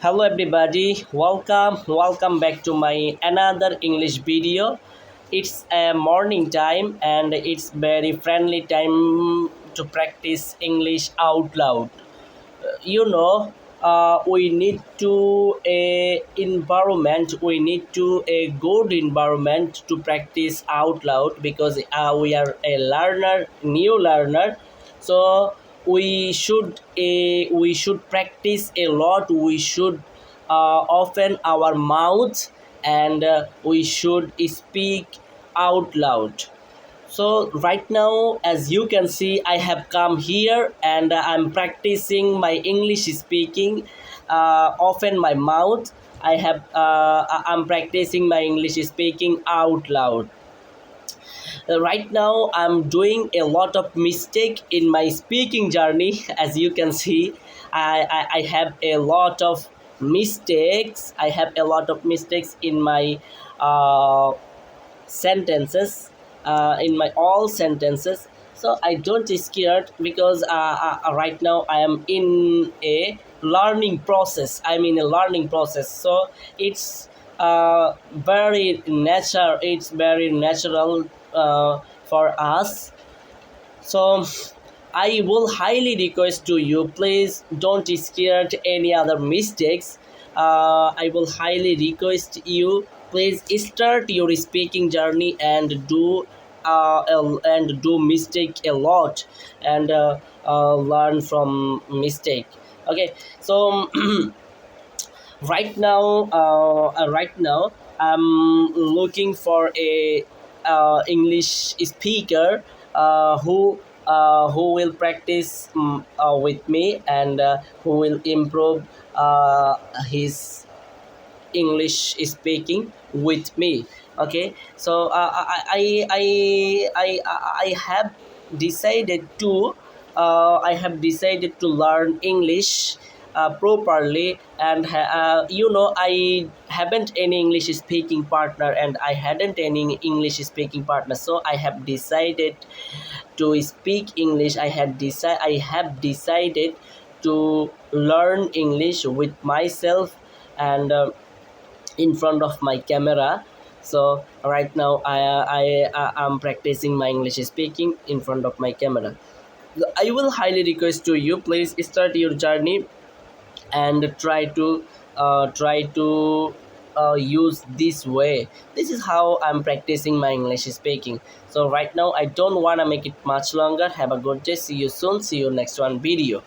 Hello everybody, welcome back to my another English video. It's a morning time and it's very friendly time to practice English out loud. We need to a environment, we need to a good environment to practice out loud because we are a learner, new learner. So we should practice a lot. We should open our mouth and we should speak out loud. So right now, as you can see, I have come here and I'm practicing my English speaking. Open my mouth. I'm practicing my English speaking out loud. Right now, I'm doing a lot of mistake in my speaking journey. As you can see, I have a lot of mistakes. I have a lot of mistakes in my uh, sentences, in my all sentences. So I don't scared because right now I am in a learning process. I'm in a learning process. So it's very natural for us. So I will highly request to you, please don't scared any other mistakes. I will highly request you, please start your speaking journey and do mistake a lot and learn from mistake. Okay, so right now I'm looking for a English speaker who will practice with me and who will improve his English speaking with me. Okay, so I have decided to learn English properly, and I haven't any English speaking partner, and I hadn't any English speaking partner. So I have decided to speak English. I have decided to learn English with myself and in front of my camera. So right now I am practicing my English speaking in front of my camera. I will highly request to you, please start your journey and try to use this way. This is how I'm practicing my English speaking. So right now I don't want to make it much longer. Have a good day. See you soon. See you next one video.